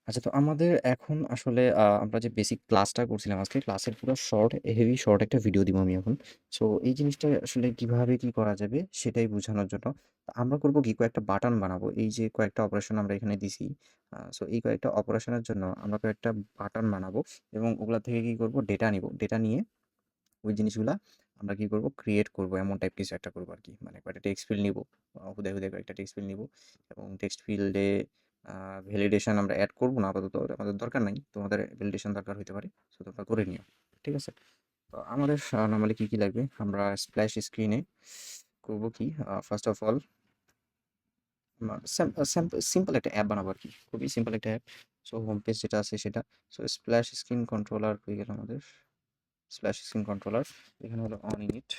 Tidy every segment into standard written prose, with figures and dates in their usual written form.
আচ্ছা, তো আমাদের এখন আসলে আমরা যে বেসিক ক্লাসটা করছিলাম আজকে, ক্লাসের পুরো হেভি শর্ট একটা ভিডিও দিব আমি এখন। সো এই জিনিসটা আসলে কিভাবে কি করা যাবে সেটাই বোঝানোর জন্য আমরা করব কি, কয়েকটা বাটন বানাবো। এই যে কয়েকটা অপারেশন আমরা এখানে দিছি। সো এই কয়েকটা অপারেশনের জন্য আমরা কয়েকটা বাটন বানাবো এবং ওগুলা থেকে কি করব, ডেটা নিব। ডেটা নিয়ে ওই জিনিসগুলা আমরা কি করব, ক্রিয়েট করব, এমন টাইপ কিছু একটা করব আরকি। মানে কয়েকটা টেক্সট ফিল্ড নিব। হুদায়, হুদায় কয়েকটা টেক্সট ফিল্ড নিব এবং টেক্সট ফিল্ডে ভ্যালিডেশন আমরা এড করব না আপাতত। ওটা আমাদের দরকার নাই। তোমাদের ভ্যালিডেশন দরকার হইতে পারে। সো তোমরা করে নিও। ঠিক আছে? তো আমাদের নরমালি কি, কি লাগবে? আমরা স্প্ল্যাশ স্ক্রিনে করব কি, ফার্স্ট অফ অল সিম্পল একটা অ্যাপ বানাবো আরকি। খুবই সিম্পল একটা অ্যাপ। সো হোম পেজ যেটা আছে সেটা। সো স্প্ল্যাশ স্ক্রিন কন্ট্রোলার হয়ে গেল আমাদের। Splash screen controller. এখানে হলো অন ইনিট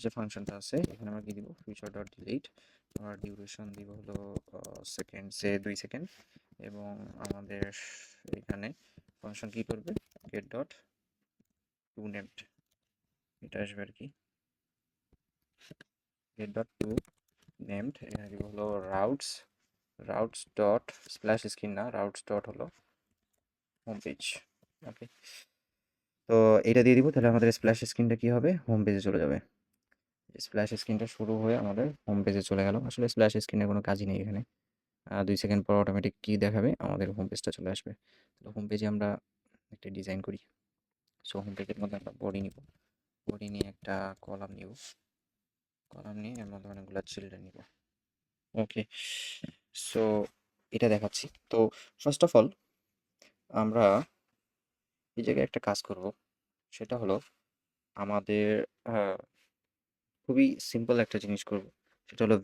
যে ফাংশনটা আছে এখানে আমরা কি দিব, ফিচার ডট ডিলিট। আমরা ডিউরেশন দিব হলো সেকেন্ডসে 2 সেকেন্ড এবং আমাদের এখানে ফাংশন কি করবে, গেট ডট টু নেমড, এটা আসবে আর কি। গেট ডট টু নেমড, এখানে দিব হলো রাউটস ডট স্প্ল্যাশ স্ক্রিন, না রাউটস ডট হলো হোম পেজ। ওকে, তো এটা দিয়ে দিব, তাহলে আমাদের স্প্ল্যাশ স্ক্রিনটা কি হবে, হোম পেজে চলে যাবে। স্প্ল্যাশ স্ক্রিনটা শুরু হয়ে আমাদের হোম পেজে চলে গেল। আসলে স্প্ল্যাশ স্ক্রিনের কোনো কাজই নেই এখানে। 2 সেকেন্ড পর অটোমেটিক কি দেখাবে, আমাদের হোম পেজটা চলে আসবে। তো হোম পেজে আমরা একটা ডিজাইন করি। সো হোম পেজের মধ্যে আমরা বডি নিব। বডি নিয়ে একটা কলাম নিব। কলাম নিয়ে এর মধ্যে অনেকগুলো চিলড্রেন নিব। ওকে, সো এটা দেখাচ্ছি। তো ফার্স্ট অফ অল আমরা এই জায়গায় একটা কাজ করব। সেটা হলো আমাদের খুবই সিম্পল একটা জিনিস করব। সেটা হলো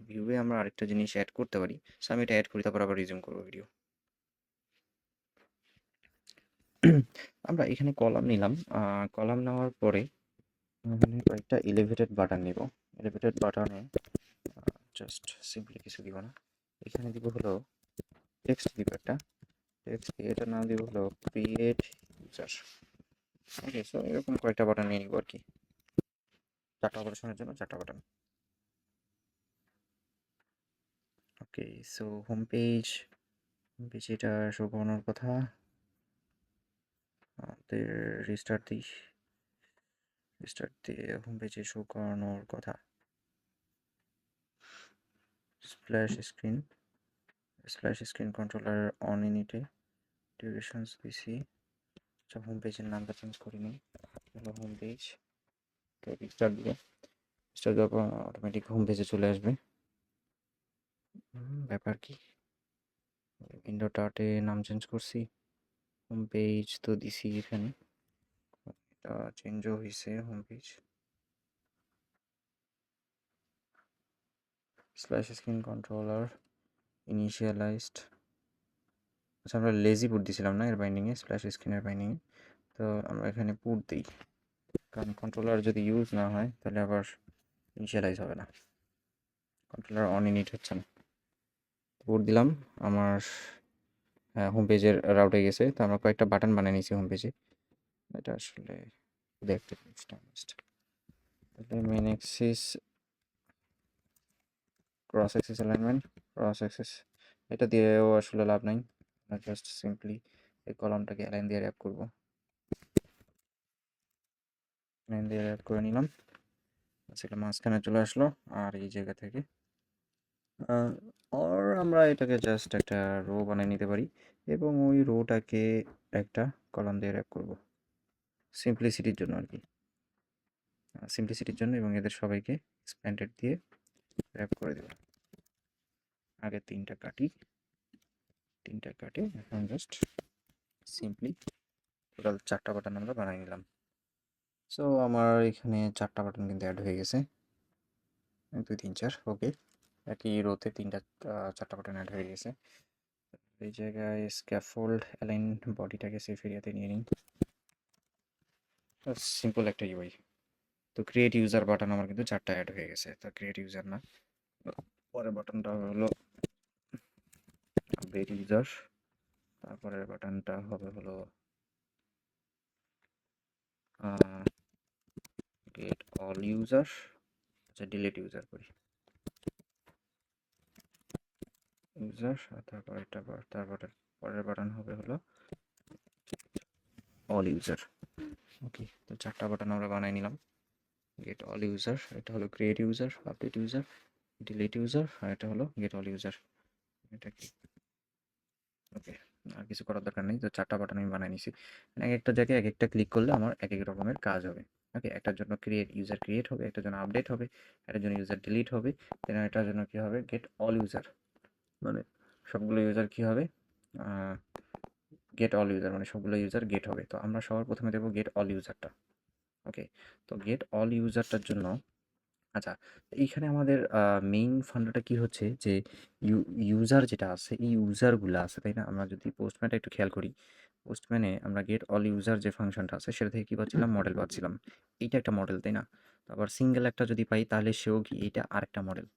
ভিউয়ে আমরা আরেকটা জিনিস অ্যাড করতে পারি। সো আমি এটা অ্যাড করি, তারপর আবার রিজিউম করব ভিডিও। আমরা এখানে কলাম নিলাম। কলাম নেওয়ার পরে এখানে কয়েকটা এলিভেটেড বাটন নিব। এলিভেটেড বাটনে জাস্ট সিম্পলি কিছু দিব না। এখানে দিব হলো টেক্সট দিব একটা। টেক্সট দিয়ে এটার নাম দিব হলো ক্রিয়েট ইউজার। ওকে, সো এরকম কয়েকটা বাটন নিয়ে নিব আর কি। 4টা অপারেশনের জন্য 4টা বাটন। ওকে, সো হোম পেজ এটা শো করানোর কথা। আমাদের রিস্টার্ট দিয়ে হোম পেজে শো করানোর কথা। স্প্ল্যাশ স্ক্রিন কন্ট্রোলার অন ইনিটে ডিউরেশনস পিসি। আচ্ছা, হোম পেজের নামটা চেঞ্জ করে নিই, হলো হোম পেজ। তো স্টার্ট দেওয়ার পর অটোমেটিক হোম পেজে চলে আসবে। ব্যাপার কি, উইন্ডোটাতে নাম চেঞ্জ করছি, হোম পেজ তো দিছি এখানে, এটা চেঞ্জও হয়েছে home page. Splash screen controller initialised. আচ্ছা, আমরা লেজি পুট দিছিলাম না এর বাইন্ডিংয়ে, স্প্ল্যাশ স্ক্রিনের বাইন্ডিংয়ে। তো আমরা এখানে পুট দিই, কারণ কন্ট্রোলার যদি ইউজ না হয় তাহলে আবার ইনিশিয়ালাইজ হবে না, কন্ট্রোলার অন ইনিট হচ্ছে না। পুট দিলাম। আমার হোম পেজের রাউটে গেছে। তো আমরা কয়েকটা বাটন বানিয়ে নিয়েছি হোম পেজে। এটা আসলে দেখতে তাহলে main axis, cross axis alignment, cross axis এটা দিয়েও আসলে লাভ নাই। আমরা জাস্ট সিম্পলি এই কলামটাকে অ্যালাইন দিয়ে র্যাপ করব। অ্যালাইন দিয়ে র্যাপ করে নিলাম, সেটা মাঝখানে চলে আসলো। আর এই জায়গা থেকে আর আমরা এটাকে জাস্ট একটা রো বানিয়ে নিতে পারি এবং ওই রোটাকে একটা কলাম দিয়ে র্যাপ করব সিম্পলিসিটির জন্য আর কি। সিম্পলিসিটির জন্য, এবং এদের সবাইকে এক্সপ্যান্ডেড দিয়ে র্যাপ করে দেব। আগে তিনটা কাটি এখন জাস্ট সিম্পলি টোটাল 4টা বাটন আমরা বানিয়ে নিলাম। সো আমার এখানে 4টা বাটন কিন্তু অ্যাড হয়ে গেছে, 1 2 3 4। ওকে, একই রোতে 4টা বাটন অ্যাড হয়ে গেছে। এই জায়গায় স্ক্যাফোল্ড অ্যালাইন বডিটাকে সেফ এরিয়াতে নিয়ে নিই। সিম্পল একটা ইউআই। তো ক্রিয়েট ইউজার বাটন আমার কিন্তু 4টা অ্যাড হয়ে গেছে। তো ক্রিয়েট ইউজার না, পরের বাটনটা হলো আপডেট ইউজার, তারপরের বাটনটা হবে হলো গেট অল ইউজার। আচ্ছা, ডিলিট ইউজার করি। ইউজার, তারপর এটা তারপরে পরের বাটন হবে হলো অল ইউজার। ওকে, তো 4টা বাটন আমরা বানাই নিলাম। গেট অল ইউজার, এটা হলো create user, update user, delete user, আর এটা হলো গেট অল ইউজার। এটা কি? ওকে, আর কিছু করার দরকার নেই। তো 4টা বাটন আমি বানাই নিছি। এক একটা জায়গায় এক একটা ক্লিক করলে আমার এক এক রকমের কাজ হবে। ওকে, একটার জন্য ক্রিয়েট ইউজার ক্রিয়েট হবে, একটার জন্য আপডেট হবে, একটার জন্য ইউজার ডিলিট হবে, দেন এটার জন্য কি হবে গেট অল ইউজার, মানে সবগুলো ইউজার কি হবে গেট অল ইউজার, মানে সবগুলো ইউজার গেট হবে। তো আমরা সবার প্রথমে দেবো গেট অল ইউজারটা। ওকে, তো গেট অল ইউজারটার জন্য আচ্ছা, এইখানে আমাদের মেইন ফান্ডাটা কি হচ্ছে যে ইউজার যেটা আছে এই ইউজারগুলো আছে, তাই না? আমরা যদি পোস্টম্যানটা একটু খেয়াল করি, পোস্টম্যানে আমরা গেট অল ইউজার যে ফাংশনটা আছে সেটা থেকে কী পাচ্ছিলাম, মডেল পাচ্ছিলাম। এইটা একটা মডেল, তাই না? তো আবার সিঙ্গেল একটা যদি পাই তাহলে সেও কি এইটা আরেকটা মডেল।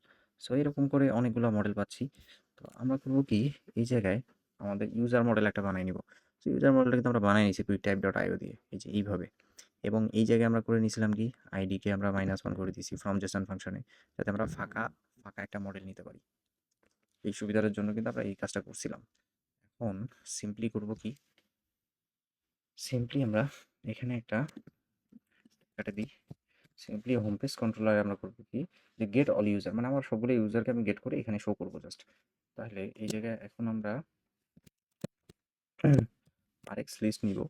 সো এরকম করে অনেকগুলো মডেল পাচ্ছি। তো আমরা করবো কি, এই জায়গায় আমাদের ইউজার মডেল একটা বানিয়ে নিব। তো ইউজার মডেলটা কিন্তু আমরা বানিয়ে নিয়েছি কুইক টাইপ ডট আইও দিয়ে, এই যে এইভাবে। এবং এই জায়গায় আমরা করে নিয়েছিলাম কি, আইডিকে আমরা -1 করে দিয়েছি ফ্রম জেসন ফাংশনে, যাতে আমরা ফাঁকা ফাঁকা একটা মডেল নিতে পারি। এই সুবিধার জন্য কিন্তু আমরা এই কাজটা করছিলাম। এখন সিম্পলি করব কি, সিম্পলি আমরা এখানে একটা দিই, সিম্পলি হোম পেজ কন্ট্রোলারে আমরা করব কি, যে গেট অল ইউজার, মানে আমার সবগুলো ইউজারকে আমি গেট করে এখানে শো করব জাস্ট। তাহলে এই জায়গায় এখন আমরা আরএক্স লিস্ট নিব,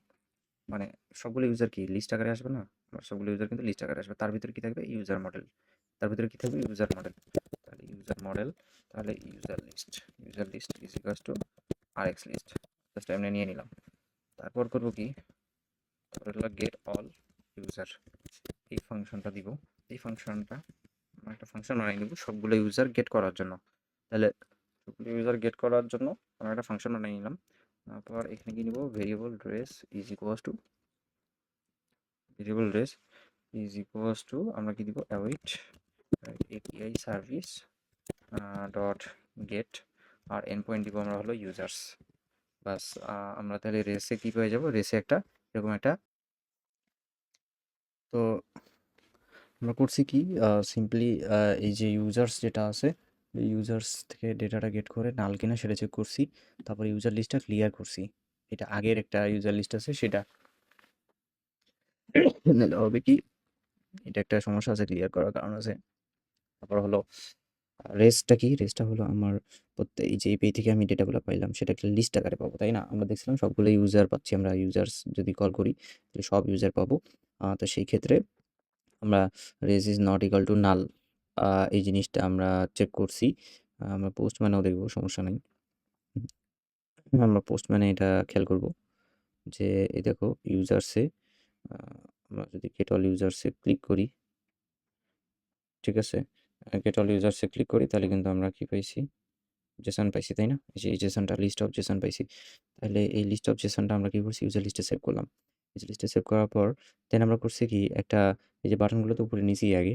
মানে সবগুলো ইউজার কি লিস্ট আকারে আসবে না, আমার সবগুলো ইউজার কিন্তু লিস্ট আকারে আসবে। তার ভিতরে কি থাকবে, ইউজার মডেল। তার ভিতরে কি থাকবে, ইউজার মডেল। তাহলে ইউজার মডেল, তাহলে user list is equals to RX list, just এমনি নিয়ে নিলাম। তারপর করব কি, তারপর হলো গেট অল ইউজার, এই ফাংশনটা দিব। এই ফাংশনটা আমরা একটা ফাংশন বানিয়ে নেব সবগুলো ইউজার গেট করার জন্য। তাহলে সবগুলো ইউজার গেট করার জন্য আমরা একটা ফাংশন বানিয়ে নিলাম। তারপর এখানে কি নিব, variable res is equals to, variable res is equals to আমরা কি দিব, await API service dot get, আর এন্ড পয়েন্ট দিব আমরা হলো ইউজার্স। বাস, আমরা তাহলে রেসে কি পেয়ে যাব, রেসে একটা এরকম একটা। তো আমরা করছি কি, সিম্পলি এই যে ইউজার্স যেটা আছে, এই ইউজার্স থেকে ডেটাটা গেট করে নাল কিনা সেটা চেক করছি, তারপর ইউজার লিস্টটা ক্লিয়ার করছি। এটা আগের একটা ইউজার লিস্ট আছে সেটা নাহলে হবে কি, এটা একটা সমস্যা আছে, ক্লিয়ার করার কারণ আছে। তারপর হলো রেসটা কি, রেসটা হলো আমার প্রত্যেক এই যে এপিআই থেকে আমি ডেটাগুলো পাইলাম সেটা একটা লিস্ট আকারে পাবো, তাই না? আমরা দেখছিলাম সবগুলো ইউজার পাচ্ছি, আমরা ইউজার্স যদি কল করি তাহলে সব ইউজার পাবো। তো সেই ক্ষেত্রে আমরা race is not equal to নাল, এই জিনিসটা আমরা চেক করছি। আমরা পোস্টম্যানেও দেখবো, সমস্যা নাই। আমরা পোস্টম্যানে এটা খেয়াল করব যে এই দেখো ইউজার্সে, আমরা যদি গেট অল ইউজার্সে ক্লিক করি, ঠিক আছে, গেট অল ইউজার্সে ক্লিক করি তাহলে কিন্তু আমরা কি পাইছি, জেসন পাইছি, তাই না? এই যে এই জেসনটা, লিস্ট অফ জেসন পাইছি। তাহলে এই লিস্ট অফ জেসনটা আমরা কি করছি, ইউজার লিস্টে সেভ করলাম। ইউজার লিস্টে সেভ করার পর দেন আমরা করছি কি, একটা এই যে বাটনগুলো তো উপরে নিছি আগে,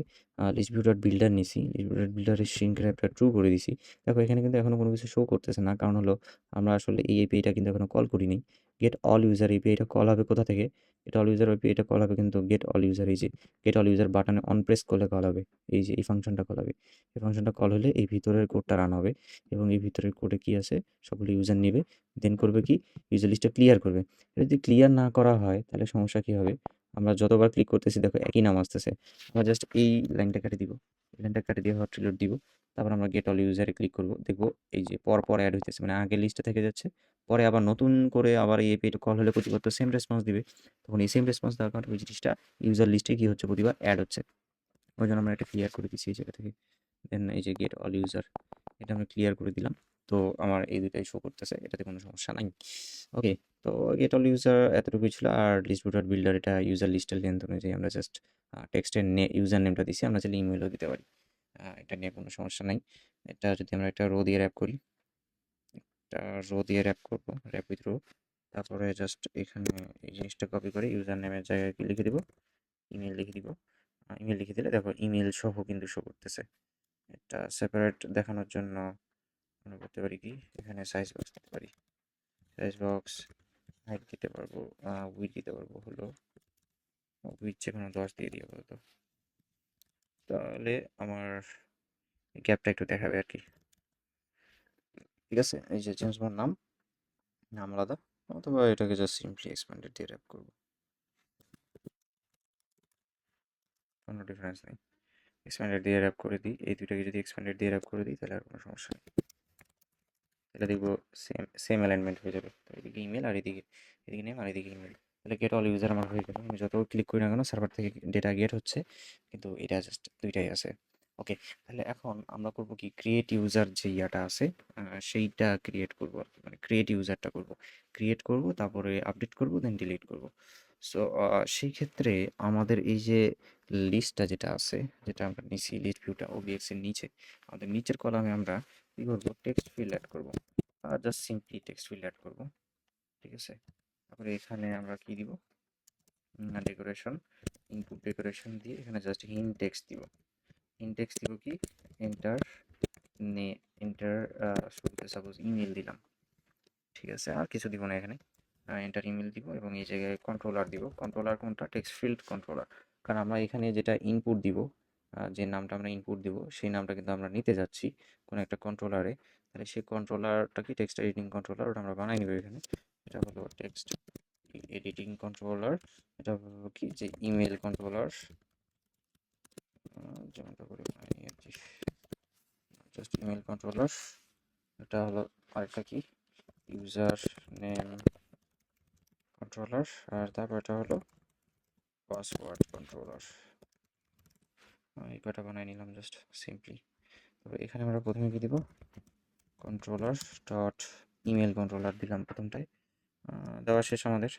লিস্ট ভিউ ডট বিল্ডার নিছি, লিস্ট ভিউ ডট বিল্ডারের স্ট্রিং র্যাপটা ট্রু করে দিছি। দেখো এখানে কিন্তু এখনো কোনো কিছু শো করতেছে না, কারণ হলো আমরা আসলে এই এপিআইটা কিন্তু এখনো কল করিনি। গেট অল ইউজার এপিআইটা কল হবে কোথা থেকে, গেট অল ইউজার এপিআইটা কল হবে কিন্তু গেট অল ইউজার, এই যে গেট অল ইউজার বাটনে অন প্রেস করলে কল হবে, এই যে এই ফাংশনটা কল হবে। এই ফাংশনটা কল হলে এই ভিতরের কোডটা রান হবে, এবং এই ভিতরের কোডে কি আছে সবগুলো ইউজার নেবে, দেন করবে কি, ইউজার লিস্টটা ক্লিয়ার করবে। এটা যদি ক্লিয়ার না করা হয় তাহলে সমস্যা কি হবে, আমরা যতবার ক্লিক করতেছি দেখো একই নাম আসতেছে। আমরা জাস্ট এই লাইনটা কেটে দিব, এই লাইনটা কেটে দিয়ে হট রিলোড দিব, তারপর আমরা গেট অল ইউজারে ক্লিক করব, দেখবো এই যে পর পর অ্যাড হইতেছে, মানে আগে লিস্টে থেকে যাচ্ছে, পরে আবার নতুন করে আবার এই এপিআইটা কল হলে প্রতিবার তো সেম রেসপন্স দিবে, তখন এই সেম রেসপন্স দেওয়ার কারণে ওই জিনিসটা ইউজার লিস্টে কি হচ্ছে, প্রতিবার অ্যাড হচ্ছে। ওই জন্য আমরা এটা ক্লিয়ার করে দিচ্ছি এই জায়গা থেকে। দেন এই যে গেট অল ইউজার, এটা আমরা ক্লিয়ার করে দিলাম। তো আমার এই দুটাই শো করতেছে, এটাতে কোনো সমস্যা নাই। ওকে, তো গেট অল ইউজার এতটুকুই ছিল। আর লিস্ট ডট বিল্ডার, এটা ইউজার লিস্টের লেন্থ অনুযায়ী আমরা জাস্ট টেক্সটের ইউজার নেমটা দিছি, আমরা চাইলে ইমেলও দিতে পারি, এটা নিয়ে কোনো সমস্যা নাই। এটা যদি আমরা একটা রো দিয়ে র্যাপ করি, একটা রো দিয়ে র্যাপ করবো, র্যাপ উইথ রো, তারপরে জাস্ট এখানে এই জিনিসটা কপি করে ইউজার নেমের জায়গায় কি লিখে দিব, ইমেল লিখে দিব। ইমেল লিখে দিলে দেখো ইমেল সহ কিন্তু শো করতেছে। এটা সেপারেট দেখানোর জন্য আমরা করতে পারি কি, এখানে সাইজ বক্স দিতে পারি, সাইজ বক্স হাইট দিতে পারবো, উইড দিতে পারবো হলো উইড যেখানে 10 দিয়ে দিয়ে বলতো, তাহলে আমার গ্যাপটা একটু দেখাবে আর কি। ঠিক আছে, এই যে চেঞ্জ মোর নাম, নাম আলাদা, অথবা এটাকে জাস্ট সিম্পলি এক্সপ্যান্ডেড দিয়ে র্যাপ করবো, কোনো ডিফারেন্স নেই। এক্সপ্যান্ডেড দিয়ে র্যাপ করে দিই, এই দুইটাকে যদি এক্সপ্যান্ডেড দিয়ে র্যাপ করে দিই তাহলে আর কোনো সমস্যা নেই, তাহলে দেখবো সেম সেম অ্যালাইনমেন্ট হয়ে যাবে। তো এদিকে ইমেল আর এদিকে এদিকে নেম আর এদিকে ইমেল, তাহলে গেট অল ইউজার আমার হয়ে গেল। আমি যত ক্লিক করি না কেন সার্ভার থেকে ডেটা গেট হচ্ছে, কিন্তু এটা জাস্ট দুইটাই আছে। ওকে, তাহলে এখন আমরা করব কি, ক্রিয়েট ইউজার যে ইয়াটা আছে সেইটা ক্রিয়েট করব আর কি, মানে ক্রিয়েট ইউজারটা করব, ক্রিয়েট করব তারপরে আপডেট করব দেন ডিলিট করব। সো সেই ক্ষেত্রে আমাদের এই যে লিস্টটা যেটা আছে, যেটা আমরা নিছি লিস্ট ভিউটা ওবিএক্স এর নিচে, আমাদের নিচের কলামে আমরা কি করবো, টেক্সট ফিল্ড অ্যাড করব, just simply text field add করব। ঠিক আছে, তারপরে এখানে আমরা কি দিব, ডেকোরেশন, ইনপুট ডেকোরেশন দিয়ে এখানে জাস্ট হিন্ট টেক্সট দিব। হিন্ট টেক্সট দিব কি, এন্টার নে, এন্টার শুরুতে সাপোজ ইমেল দিলাম। ঠিক আছে, আর কিছু দিব না এখানে, এন্টার ইমেল দিব এবং এই জায়গায় কন্ট্রোলার দিব। কন্ট্রোলার কোনটা, টেক্সট ফিল্ড কন্ট্রোলার, কারণ আমরা এখানে যেটা ইনপুট দিব, যে নামটা আমরা ইনপুট দিব সেই নামটা কিন্তু আমরা নিতে যাচ্ছি কোনো একটা কন্ট্রোলারে, তাহলে সেই কন্ট্রোলারটা কি, টেক্সট এডিটিং কন্ট্রোলার, ওটা আমরা বানাই নিব এখানে। এটা হলো টেক্সট এডিটিং কন্ট্রোলার, এটা হলো কি যে ইমেল কন্ট্রোলার, যেমনটা করে বানিয়ে নিয়েছি জাস্ট ইমেল কন্ট্রোলার। এটা হলো আরেকটা কি, ইউজার নেম কন্ট্রোলার, আর তারপর এটা হলো পাসওয়ার্ড কন্ট্রোলার। এই কয়টা বানাই নিলাম জাস্ট সিম্পলি। তবে এখানে আমরা প্রথমে কি দিব, কন্ট্রোলার ডট ইমেল কন্ট্রোলার দিলাম প্রথমটায়, দেওয়া শেষ আমাদের।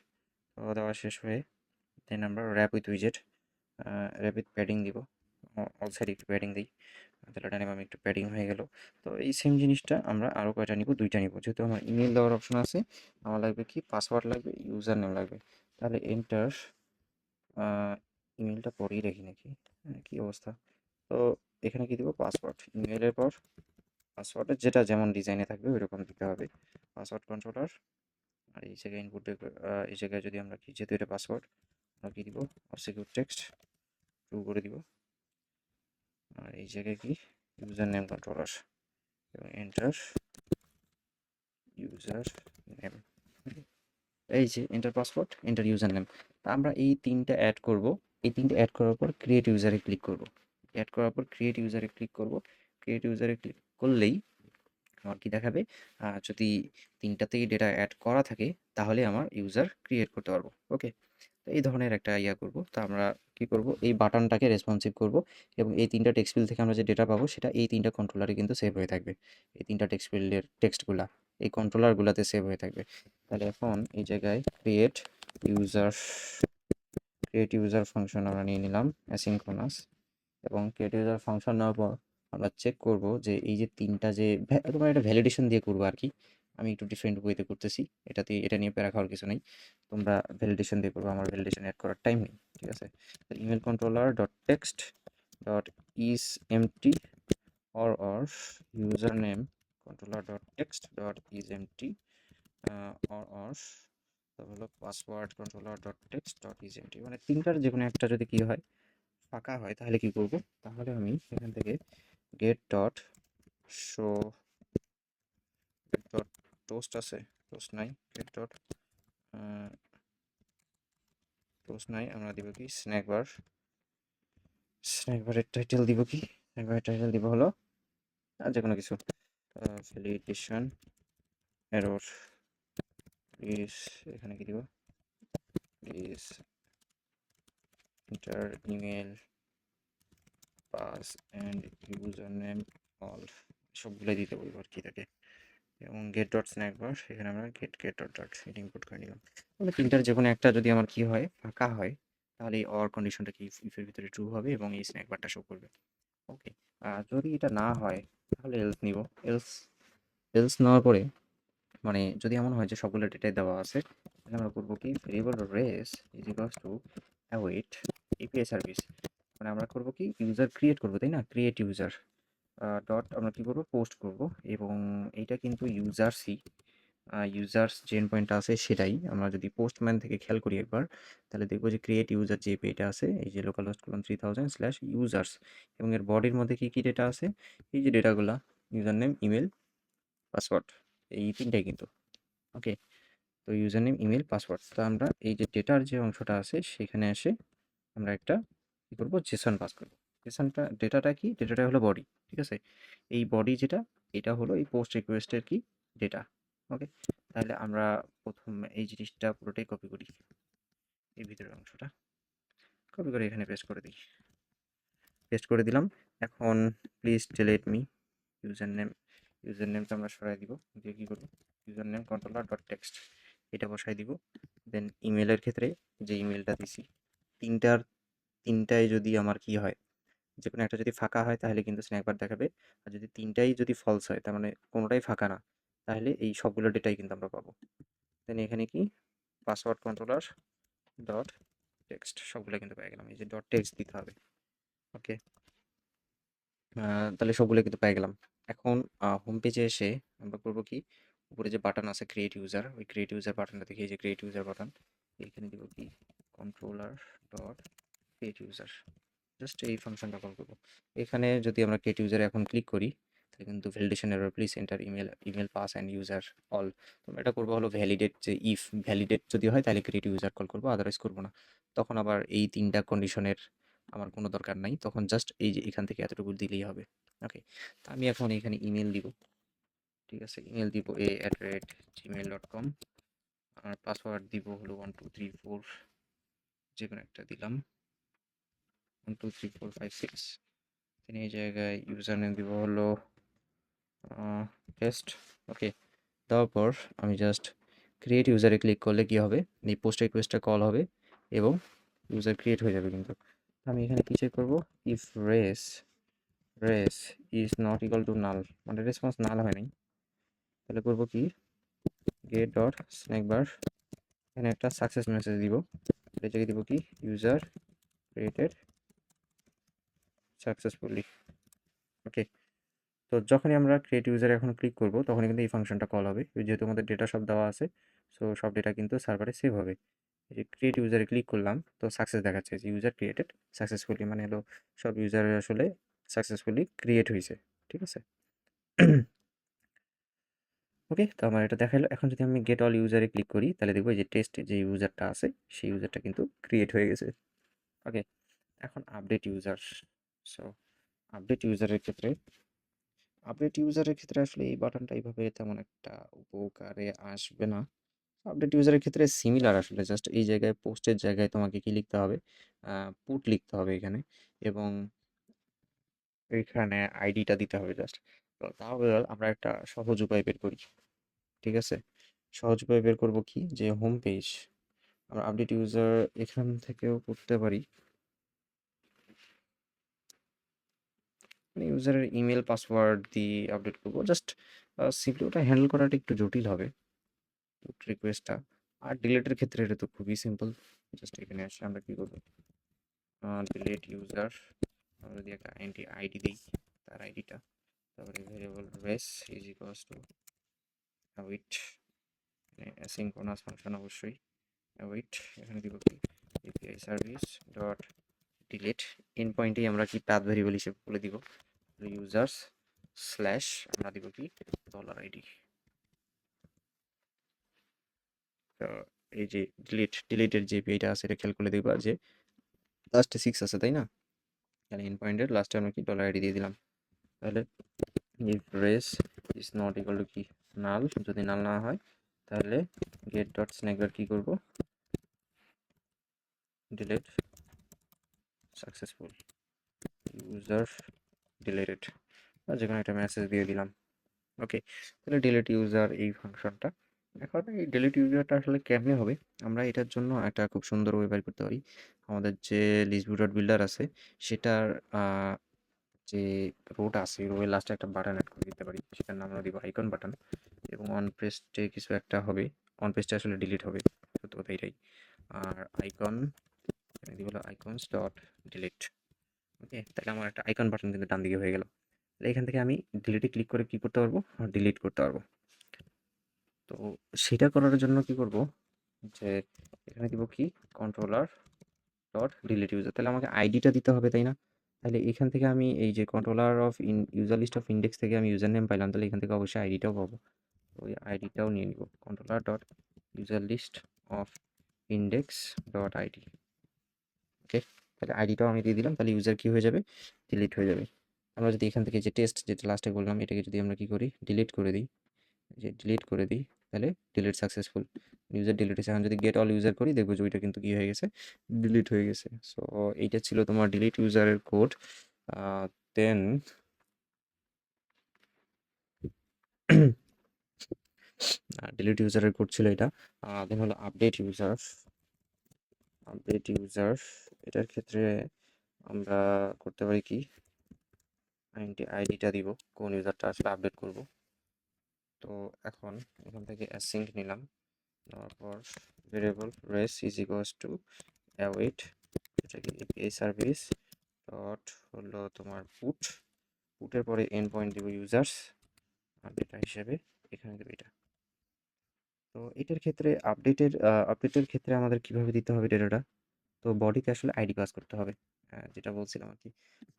তো দেওয়া শেষ হয়ে দেন আমরা র্যাপ উইথ উইজেট, র্যাপ উইথ প্যাডিং দিব, অল সাইড একটু প্যাডিং দিই, তাহলে এটা আমি একটু প্যাডিং হয়ে গেল। তো এই সেম জিনিসটা আমরা আরও কয়টা নিব, দুইটা নিব, যেহেতু আমার ইমেল দেওয়ার অপশন আছে, আমার লাগবে কি, পাসওয়ার্ড লাগবে, ইউজার নেম লাগবে। তাহলে এন্টার, ইমেলটা পরেই রাখি নাকি, কী অবস্থা। তো এখানে কি দিব, পাসওয়ার্ড, ইমেলের পর পাসওয়ার্ডের যেটা যেমন ডিজাইনে থাকবে ওই রকম দিতে হবে, পাসওয়ার্ড কন্ট্রোলার। আর এই জায়গায় ইনপুট, এই জায়গায় যদি আমরা কি, যেহেতু এটা পাসওয়ার্ড, আমরা কি দিব, সিকিউর টেক্সট ট্রু করে দিব। আর এই জায়গায় কি, ইউজার নেম কন্ট্রোলার এবং এন্টার ইউজার নেম, এই যে enter password enter user name. তা আমরা এই তিনটা অ্যাড করব, এই তিনটা অ্যাড করার পর ক্রিয়েট ইউজারে ক্লিক করব, অ্যাড করার পর ক্রিয়েট ইউজারে ক্লিক করব। ক্রিয়েট ইউজারে ক্লিক করলেই আমার কি দেখাবে, যদি তিনটাতেই ডেটা অ্যাড করা থাকে তাহলে আমার ইউজার ক্রিয়েট করতে পারবো। ওকে, তো এই ধরনের একটা ইয়া করব। তো আমরা কি করব, এই বাটনটাকে রেসপন্সিভ করব এবং এই তিনটা টেক্সট ফিল্ড থেকে আমরা যে ডেটা পাবো সেটা এই তিনটা কন্ট্রোলারে কিন্তু সেভ হয়ে থাকবে। এই তিনটা টেক্সট ফিল্ডের টেক্সটগুলা এই কন্ট্রোলারগুলোতে সেভ হয়ে থাকবে। তাহলে এখন এই জায়গায় ইউজার ক্রিয়েট ইউজার ফাংশন আমরা নিয়ে নিলাম অ্যাসিনক্রোনাস, এবং ক্রিয়েট ইউজার ফাংশন নেওয়ার পর আমরা চেক করব যে এই যে তিনটা যে তোমার এটা ভ্যালিডেশন দিয়ে করবো আর কি, আমি একটু ডিফারেন্ট ওয়েতে করতেছি, এটা নিয়ে প্যারা খাওয়ার কিছু নেই, তোমরা ভ্যালিডেশন দিয়ে করবো, আমার ভ্যালিডেশন অ্যাড করার টাইম নেই। ঠিক আছে, email controller dot text dot is empty or user name controller dot text dot is empty or তারপর হলো password controller dot text dot is empty, মানে তিনটার যে কোনো একটা যদি কি হয়, ফাঁকা হয়, তাহলে কি করব, তাহলে আমি এখান থেকে get dot show, get dot toast আছে, টোস্ট নাই, গেট ডট টোস্ট নাই, আমরা দিব কি স্ন্যাক বার, স্ন্যাক বারের টাইটেল দিব কি, স্ন্যাক বারের টাইটেল দিব হলো আর যে কোনো কিছু, ভ্যালিডেশন এরর প্লিজ, এখানে কি দিব, please enter email pass and user name all, সবগুলো দিতে বলবো আর কি তাকে, এবং গেট ডট স্ন্যাক বার, এখানে আমরা গেট ডট ডট এটা ইম্পোর্ট করে নিলাম। তাহলে তিনটার যে কোনো একটা যদি আমার কি হয়, ফাঁকা হয়, তাহলে এই অর কন্ডিশনটা কি ইফের ভিতরে ট্রু হবে এবং এই স্ন্যাক বারটা শো করবে। ওকে, যদি এটা না হয় তাহলে এলস নিব, এলস এলস নেওয়ার পরে মানে যদি এমন হয় যে সবগুলো ডেটাই দেওয়া আছে, তাহলে আমরা করবো কি, variable res is equals to await API service, মানে আমরা করবো কি, ইউজার ক্রিয়েট করবো তাই না, ক্রিয়েট ইউজার ডট আমরা কী করবো, পোস্ট করব, এবং এইটা কিন্তু ইউজার্স যে এন্ড পয়েন্টটা আছে সেটাই, আমরা যদি পোস্টম্যান থেকে খেয়াল করি একবার, তাহলে দেখবো যে ক্রিয়েট ইউজার যে পেটা আছে, এই যে লোকাল হোস্ট কোলন 3000/users, এবং এর বডির মধ্যে কী কী ডেটা আছে, এই যে ডেটাগুলা, ইউজার নেম, ইমেল, পাসওয়ার্ড, এই ৩টাই কিন্তু। ওকে, তো ইউজার নেম, ইমেল, পাসওয়ার্ড। তো আমরা এই যে ডেটার যে অংশটা আছে সেখানে এসে আমরা একটা কী করবো, জেসন পাস করবো। জেসনটা, ডেটাটা কি, ডেটাটা হলো বডি, ঠিক আছে। এই বডি যেটা, এটা হলো এই পোস্ট রিকোয়েস্টের কি ডেটা। ওকে, তাহলে আমরা প্রথম এই জিনিসটা পুরোটাই কপি করি, এই ভিতরের অংশটা কপি করে এখানে পেস্ট করে দিই, পেস্ট করে দিলাম। এখন please delete me user name, user নেমটা আমরা সরাই দিব, দিয়ে কী করবো, user name controller dot text এটা বসাই দিব। দেন ইমেলের ক্ষেত্রে যে ইমেলটা দিছি, তিনটায় যদি আমার কি হয়, যে কোনো একটা যদি ফাঁকা হয় তাহলে কিন্তু স্ন্যাকবার দেখাবে, আর যদি তিনটাই যদি ফলস হয়, তার মানে কোনোটাই ফাঁকা না, তাহলে এই সবগুলো ডেটাই কিন্তু আমরা পাবো। দেন এখানে কি, পাসওয়ার্ড কন্ট্রোলার ডট টেক্সট সবগুলো কিন্তু পেয়ে গেলাম, এই যে ডট টেক্সট দিতে হবে। ওকে, তাহলে সবগুলো কিন্তু পেয়ে গেলাম। এখন হোম পেজে এসে আমরা করবো কি, উপরে যে বাটন আছে ক্রিয়েট ইউজার, ওই ক্রিয়েট ইউজার বাটনটা দেখি, এই যে ক্রিয়েট ইউজার বাটন, এইখানে দিব কি controller dot create user, just এই ফাংশনটা কল করবো। এখানে যদি আমরা ক্রিয়েট ইউজারে এখন ক্লিক করি, তাহলে কিন্তু validation error, please enter email pass and user all. তো এটা করবো হলো ভ্যালিডেট, যে ইফ ভ্যালিডেট যদি হয় তাহলে ক্রিয়েট ইউজার কল করবো, আদারওয়াইজ করবো না। তখন আবার এই 3টা কন্ডিশনের আমার কোনো দরকার নাই, তখন জাস্ট এই যে এখান থেকে এতটুকু দিলেই হবে। ওকে, তো আমি এখন এখানে ইমেল দিব, ঠিক আছে, ইমেল দিব a@gmail.com, আর পাসওয়ার্ড দিব হলো 1234, যে কোনো একটা দিলাম 123456। এই জায়গায় ইউজার নেম দিব হলো টেস্ট। ওকে, দেওয়ার পর আমি জাস্ট ক্রিয়েট ইউজারে ক্লিক করলে কি হবে, এই পোস্ট রিকোয়েস্টটা কল হবে এবং ইউজার ক্রিয়েট হয়ে যাবে। কিন্তু আমি এখানে কি চেক করবো, if race is not equal to নাল, মানে রেসপন্স নাল হয় নাই, তাহলে করবো কি গেট ডট স্ন্যাকবার, এখানে একটা সাকসেস মেসেজ দিব, এটা জায়গায় দিব কি ইউজার ক্রিয়েটেড সাকসেসফুলি। ওকে, তো যখনই আমরা ক্রিয়েট ইউজারে এখন ক্লিক করব তখনই কিন্তু এই ফাংশনটা কল হবে, যেহেতু আমাদের ডেটা সব দেওয়া আছে, সো সব ডেটা কিন্তু সার্ভারে সেভ হবে। এই যে ক্রিয়েট ইউজারে ক্লিক করলাম, তো সাকসেস দেখাচ্ছে যে ইউজার ক্রিয়েটেড সাকসেসফুলি, মানে হলো সব ইউজারের আসলে সাকসেসফুলি ক্রিয়েট হয়েছে, ঠিক আছে। ওকে, তো আমার এটা দেখালো। এখন যদি আমি গেট অল ইউজারে ক্লিক করি তাহলে দেখবো যে টেস্ট যে ইউজারটা আছে সেই ইউজারটা কিন্তু ক্রিয়েট হয়ে গেছে। ওকে, এখন আপডেট ইউজার। সো আপডেট ইউজারের ক্ষেত্রে আসলে এই বাটনটা এইভাবে তেমন একটা উপকারে আসবে না। আপডেট ইউজারের ক্ষেত্রে সিমিলার, আসলে জাস্ট এই জায়গায় পোস্টের জায়গায় তোমাকে কি লিখতে হবে, পুট লিখতে হবে এখানে, এবং এইখানে আইডিটা দিতে হবে জাস্ট। তো তাহলে আমরা একটা সহজ উপায় বের করি, ঠিক আছে। সহজ উপায় বের করবো কি, যে হোম পেজ আমরা আপডেট ইউজার এখান থেকেও করতে পারি, মানে ইউজারের ইমেল পাসওয়ার্ড দিয়ে আপডেট করবো, জাস্ট সিম্পলি ওটা হ্যান্ডেল করাটা একটু জটিল হবে রিকোয়েস্টটা। আর ডিলেটের ক্ষেত্রে এটা তো খুবই সিম্পল, জাস্ট এখানে আসলে আমরা কি করবো, ডিলেট ইউজার, আমরা যদি একটা আইডি দিই, তার আইডিটা, তারপরে variable res is equals to await, asynchronous function অবশ্যই অ্যাওয়েট, এখানে দিব কি API service dot delete, end পয়েন্টেই আমরা কি পাথ ভেরিয়েবল হিসেবে বলে দিব ইউজার্স স্ল্যাশ, আমরা দিব কি $id। তো এই যে ডিলিটের যে এপিআইটা আছে এটা খেয়াল করলে দেখবা যে লাস্টে 6 আছে, তাই না, তাহলে এন্ড পয়েন্টের লাস্টে আমরা কি $id দিয়ে দিলাম। তাহলে if race is not equal to কি নাল, যদি নাল না হয় তাহলে গেট ডট স্ন্যাকবার কি করব, ডিলেট সাকসেসফুল ইউজার ডিলেটেড, বা যে কোনো একটা মেসেজ দিয়ে দিলাম। ওকে, তাহলে ডিলিট ইউজার এই ফাংশনটা। এখন এই ডিলিট ইউজারটা আসলে কেমনে হবে, আমরা এটার জন্য একটা খুব সুন্দর ওয়ে বের করতে পারি। আমাদের যে লিস্টভিউ ডট বিল্ডার আছে সেটার যে রোটা আছে, রোয়ের লাস্টে একটা বাটন অ্যাড করে দিতে পারি, সেটার নাম আমরা দিব আইকন বাটন, এবং অন পেজে কিছু একটা হবে, অন পেজটা আসলে ডিলিট হবে, সত্যি কথা এটাই। আর আইকন দিব হলো আইকনস ডট ডিলিট। ওকে, তাহলে আমার একটা আইকন বাটন কিন্তু ডান দিকে হয়ে গেল। তাহলে এখান থেকে আমি ডিলিটে ক্লিক করে কি করতে পারবো, ডিলিট করতে পারবো। তো সেটা করার জন্য কি করব, যে এখানে দিব কি কন্ট্রোলার ডট ডিলিট ইউজার, তাহলে আমাকে আইডিটা দিতে হবে, তাই না। তাহলে এখান থেকে আমি এই যে controller of user list of index থেকে আমি ইউজার নেম পাইলাম, তাহলে এখান থেকে অবশ্যই আইডিটাও পাবো। ওই আইডিটাও নিয়ে নিব, controller dot user list of index dot ID. Okay, তাহলে আইডিটাও আমি দিয়ে দিলাম, তাহলে ইউজার কি হয়ে যাবে, ডিলিট হয়ে যাবে। আমরা যদি এখান থেকে যে টেস্ট যেটা লাস্টে বললাম এটাকে যদি আমরা কি করি, ডিলিট করে দিই, যে ডিলিট করে দিই, তাহলে ডিলিট সাকসেসফুল, ইউজার ডিলিট হয়েছে। এখন যদি গেট অল ইউজার করি দেখবো যে ওইটা কিন্তু কি হয়ে গেছে, ডিলিট হয়ে গেছে। সো এইটা ছিল তোমার ডিলিট ইউজারের কোড। দেন ডিলিট ইউজারের কোড ছিল এটা। দেন হলো আপডেট ইউজার। আপডেট ইউজার এটার ক্ষেত্রে আমরা করতে পারি কি, আইডিটা দিব কোন ইউজারটা আসলে আপডেট করব। তো এখন এখান থেকে অ্যাসিঙ্ক নিলাম, নেওয়ার পর variable res is equals to await, এটা কি এই সার্ভিস ডট হলো তোমার পুট, পুটের পরে এন্ড পয়েন্ট দিব ইউজার্স ডেটা হিসেবে, এখানে দেবো এটা। তো এটার ক্ষেত্রে আপডেটের ক্ষেত্রে আমাদের কিভাবে দিতে হবে ডেটাটা, তো বডিতে আসলে আইডি পাস করতে হবে, যেটা বলছিলাম আর কি,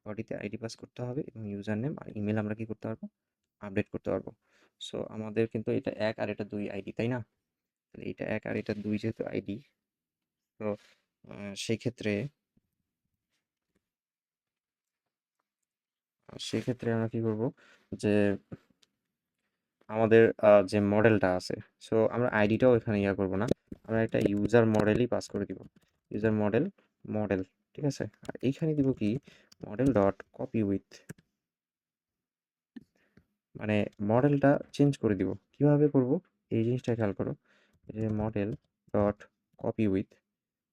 বডিতে আইডি পাস করতে হবে এবং ইউজার নেম আর ইমেল আমরা কি করতে পারবো, আপডেট করতে পারবো। সো আমাদের কিন্তু এটা 1 আর এটা 2 আইডি, তাই না? তাহলে এটা 1 আর এটা 2 যেহেতু আইডি, তো সেই ক্ষেত্রে সেক্ষেত্রে আমরা কি করব, যে আমাদের যে মডেলটা আছে, সো আমরা আইডিটাও এখানে ইয়া করব না, আমরা একটা ইউজার মডেলই পাস করে দিব, ইউজার মডেল মডেল, ঠিক আছে। আর এইখানে দিব কি, মডেল ডট কপি উইথ, মানে মডেলটা চেঞ্জ করে দিব। কিভাবে করব এই জিনিসটা খেয়াল করো, যে model dot copy with,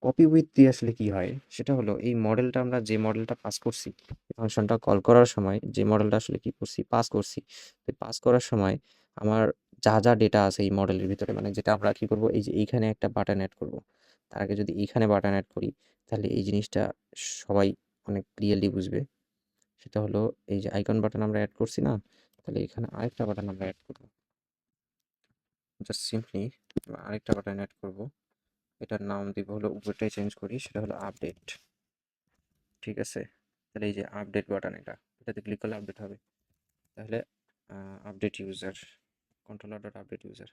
copy with দিয়ে আসলে কি হয় সেটা হলো, এই মডেলটা আমরা যে মডেলটা পাস করছি, ফাংশনটা কল করার সময় যে মডেলটা আসলে কি করছি, পাস করছি, তো পাস করার সময় আমার যা যা ডেটা আছে এই মডেলের ভিতরে, মানে যেটা আমরা কি করব, এই যে এইখানে একটা বাটন অ্যাড করব, তার আগে যদি এইখানে বাটন অ্যাড করি তাহলে এই জিনিসটা সবাই অনেক ক্লিয়ারলি বুঝবে। সেটা হলো এই যে আইকন বাটন আমরা অ্যাড করছি না, তাহলে এখানে আরেকটা বাটন আমরা অ্যাড করব, জাস্ট সিম্পলি আরেকটা বাটন অ্যাড করব, এটার নাম দিব হলো, উপরটাই চেঞ্জ করি, সেটা হলো আপডেট, ঠিক আছে। তাহলে এই যে আপডেট বাটন, এটাতে ক্লিক করলে আপডেট হবে। তাহলে update user, controller dot update user.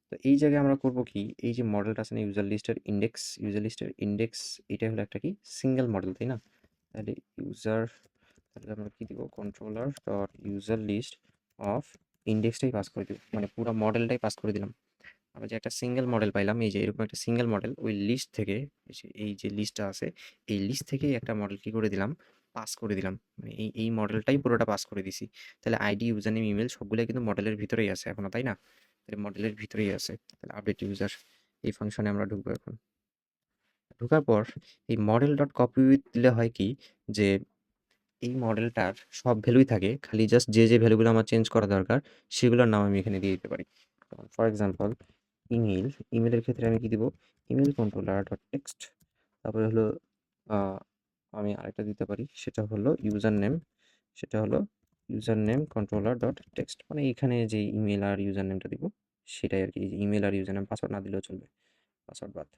তো এই জায়গায় আমরা করব কি, এই যে মডেলটা আছে না ইউজার লিস্টের ইন্ডেক্স, এটা হলো একটা কি সিঙ্গেল মডেল, তাই না? তাহলে ইউজার, তাহলে আমরা কি দিব, controller dot user list of ইন্ডেক্সটাই পাস করে দিব, মানে পুরো মডেলটাই পাস করে দিলাম। আমরা যে একটা সিঙ্গেল মডেল পাইলাম, এই যে এরকম একটা সিঙ্গেল মডেল, ওই লিস্ট থেকে এই যে লিস্টটা আছে, এই লিস্ট থেকেই একটা মডেল কি করে দিলাম, পাস করে দিলাম, মানে এই মডেলটাই পুরোটা পাস করে দিছি। তাহলে আইডি, ইউজার নেম, ইমেল সবগুলো কিন্তু মডেলের ভিতরেই আছে এখনো, তাই না? তাহলে মডেলের ভিতরেই আছে। তাহলে আপডেট ইউজার, এই ফাংশনে আমরা ঢুকবো এখন। ঢোকার পর এই মডেল ডট কপি উইথ দিলে হয় কি, যে এই মডেলটার সব ভ্যালুই থাকে, খালি জাস্ট যে ভ্যালুগুলো আমার চেঞ্জ করা দরকার সেগুলোর নাম আমি এখানে দিয়ে দিতে পারি। ফর এক্সাম্পল ইমেলের ক্ষেত্রে আমি কি দিব, ইমেল কন্ট্রোলার ডট টেক্সট, তারপরে হলো আমি আরেকটা দিতে পারি, সেটা হলো ইউজার নেম, সেটা হলো user name controller dot text, মানে এখানে যে ইমেল আর ইউজার নেমটা দিব সেটাই আর কি, ইমেল আর ইউজার নেম, পাসওয়ার্ড না দিলেও চলবে, পাসওয়ার্ড বাদ,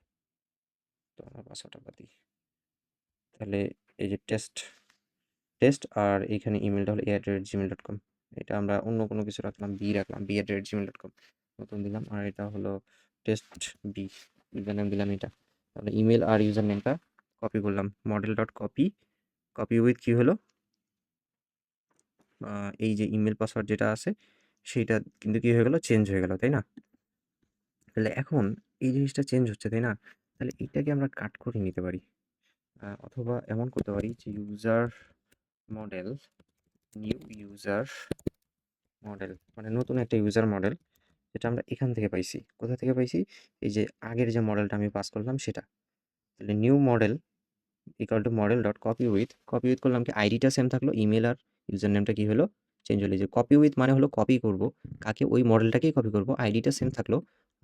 তো আমরা পাসওয়ার্ডটা বাদ দিই। তাহলে এই যে টেস্ট টেস্ট আর এইখানে ইমেলটা হলো a@gmail.com, এটা আমরা অন্য কোনো কিছু রাখলাম, রাখলাম b@gmail.com, নতুন দিলাম। আর এটা হলো টেস্ট বি, ইউজার নেম দিলাম এটা। তাহলে ইমেল আর ইউজার নেমটা কপি করলাম, model dot copy, copy with কি হলো, এই যে ইমেল পাসওয়ার্ড যেটা আছে সেইটা কিন্তু কি হয়ে গেল, চেঞ্জ হয়ে গেল, তাই না? তাহলে এখন এই জিনিসটা চেঞ্জ হচ্ছে, তাই না? তাহলে এটাকে আমরা কাট করে নিতে পারি, অথবা এমন করতে পারি যে user model, new user model, মানে নতুন একটা ইউজার মডেল, যেটা আমরা এখান থেকে পাইছি। কোথা থেকে পাইছি, এই যে আগের যে মডেলটা আমি পাস করলাম সেটা। তাহলে new model equal to model dot copy with করলাম কি, আইডিটা সেম থাকলো, ইমেল আর ইউজার নেমটা কি হলো, চেঞ্জ হলো। যে কপি উইথ মানে হলো কপি করব কাকে, ওই মডেলটাকেই কপি করব, আইডিটা সেম থাকলো,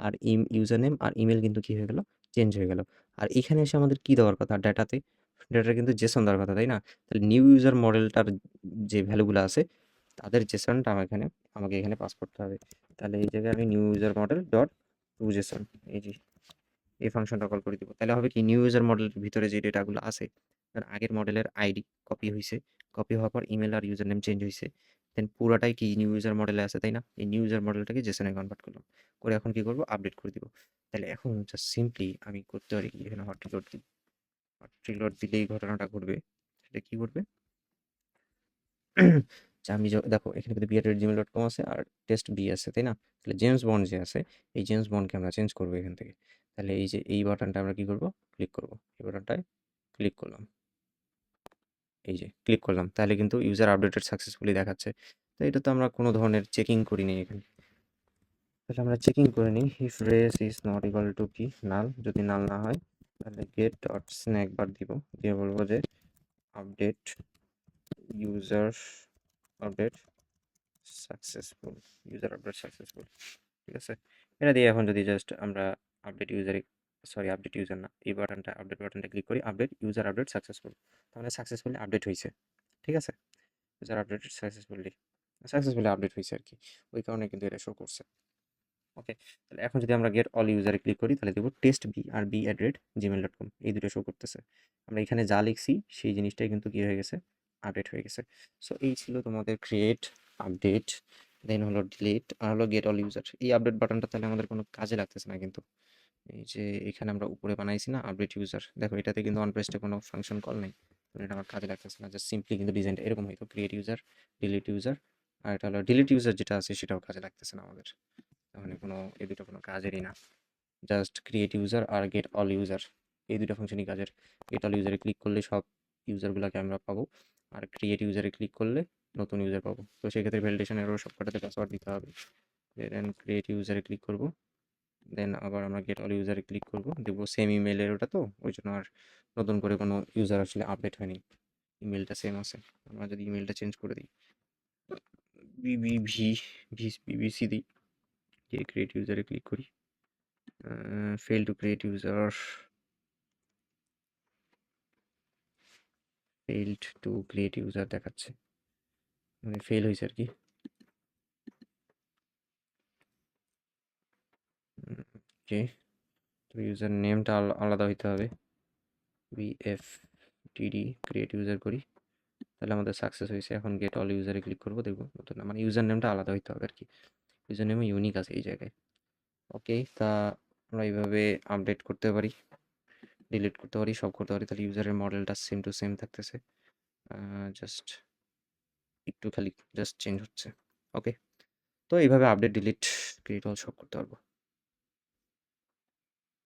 আর ইউজার নেম আর ইমেল কিন্তু কি হয়ে গেল, চেঞ্জ হয়ে গেল। আর এখানে এসে আমাদের কি দেওয়ার কথা, ডাটা কিন্তু জেসন দেওয়ার কথা, তাই না? তাহলে নিউ ইউজার মডেলটার যে ভ্যালুগুলো আছে তাদের জেসনটা আমাকে এখানে পাস করতে হবে। তাহলে এই জায়গায় আমি new user model dot to JSON, এই যে এই ফাংশনটা কল করে দিব। তাহলে হবে কি, নিউ ইউজার মডেলের ভিতরে যে ডেটাগুলো আছে, আগের মডেলের আইডি কপি হয়েছে, কপি হওয়ার পর ইমেল আর ইউজার নেম চেঞ্জ হয়েছে, দেন পুরাটাই কি নিউ ইউজার মডেলে আছে, তাই না? এই নিউ ইউজার মডেলটাকে জেসনে কনভার্ট করলাম, করে এখন কি করব, আপডেট করে দিব। তাহলে এখন জাস্ট সিম্পলি আমি করতে পারি কি, এখানে হট রিলোড দিই, হট রিলোড দিলেই ঘটনাটা ঘটবে। সেটা কি করবে যে আমি দেখো এখানে কিন্তু bia@gmail.com আছে আর টেস্ট বি আছে, তাই না? তাহলে জেমস বন্ড যে আছে, এই জেমস বন্ডকে আমরা চেঞ্জ করবো এখান থেকে। তাহলে এই যে এই বাটনটা আমরা কি করব, ক্লিক করব, এই বাটনটায় ক্লিক করলাম, এই যে ক্লিক করলাম, তাহলে কিন্তু ইউজার আপডেটেড সাকসেসফুলি দেখাচ্ছে। তো এটা তো আমরা কোনো ধরনের চেকিং করিনি এখানে, তাহলে আমরা চেকিং করে নিই। If race is not equal to কি নাল, যদি নাল না হয় তাহলে গেট ডট স্ন্যাক বার দিব, দিয়ে বলবো যে update user update successful, user update successful, ঠিক আছে? এটা দিয়ে এখন যদি জাস্ট আমরা আপডেট ইউজারে, সরি আপডেট ইউজার না, এই বাটনটা আপডেট বাটনটা ক্লিক করি, আপডেট ইউজার আপডেট সাকসেসফুল, তাহলে সাকসেসফুলি আপডেট হয়েছে, ঠিক আছে? ইউজার আপডেট সাকসেসফুলি আপডেট হয়েছে আর কি, ওই কারণে কিন্তু এটা শো করছে। ওকে, তাহলে এখন যদি আমরা গেট অল ইউজারে ক্লিক করি তাহলে দেখব টেস্ট বি আর bia@gmail.com এই দুটো শো করতেছে। আমরা এখানে যা লিখছি সেই জিনিসটাই কিন্তু কি হয়ে গেছে, আপডেট হয়ে গেছে। সো এই ছিল তোমাদের ক্রিয়েট, আপডেট, দেন হলো ডিলিট আর হলো গেট অল ইউজার। এই আপডেট বাটনটা তাহলে আমাদের কোনো কাজে লাগতেছে না কিন্তু। এই যে এখানে আমরা উপরে বানাইছি না আপডেট ইউজার, দেখো এটাতে কিন্তু অন প্রেসটে কোনো ফাংশন কল নেই, এটা আমার কাজে লাগতেছে না। জাস্ট সিম্পলি কিন্তু ডিজাইনটা এরকম হইতো, ক্রিয়েট ইউজার, ডিলিট ইউজার, আর এটা হলো ডিলিট ইউজার যেটা আছে সেটাও কাজে লাগতেছে না আমাদের, মানে কোনো এই দুটো কোনো কাজেরই না। জাস্ট ক্রিয়েট ইউজার আর গেট অল ইউজার এই দুটো ফাংশনই কাজের। গেট অল ইউজারে ক্লিক করলে সব ইউজারগুলোকে আমরা পাবো, আর ক্রিয়েট ইউজারে ক্লিক করলে নতুন ইউজার পাবো। তো সেক্ষেত্রে ভ্যালিডেশনেরও সবকটাতে পাসওয়ার্ড দিতে হবে। দেন ক্রিয়েট ইউজারে ক্লিক করব, দেন আবার আমরা গেট অল ইউজারে ক্লিক করব, দেখবো সেম ইমেলের ওটা, তো ওই জন্য আর নতুন করে কোনো ইউজার আসলে আপডেট হয়নি, ইমেলটা সেম আছে। আমরা যদি ইমেলটা চেঞ্জ করে দিই, বিবিভি বিবিসি দিই, দিয়ে ক্রিয়েট ইউজারে ক্লিক করি, fail to create user, failed to create user দেখাচ্ছে, মানে ফেল হয়েছে আর কি। ওকে, তো ইউজার নেমটা আলাদা হইতে হবে, bftd ক্রিয়েট ইউজার করি, তাহলে আমাদের সাকসেস হয়েছে। এখন গেট অল ইউজারে ক্লিক করবো, দেখবো নতুন, মানে ইউজার নেমটা আলাদা হইতে হবে আর কি, ইউজার নেমও ইউনিক আছে এই জায়গায়। ওকে, তা আমরা এইভাবে আপডেট করতে পারি, ডিলিট করতে পারি, সব করতে পারি। তাহলে ইউজারের মডেলটা সেম টু সেম থাকতেছে, জাস্ট একটু খালি জাস্ট চেঞ্জ হচ্ছে। ওকে, তো এইভাবে আপডেট, ডিলিট, ক্রিয়েট অল সব করতে পারবো।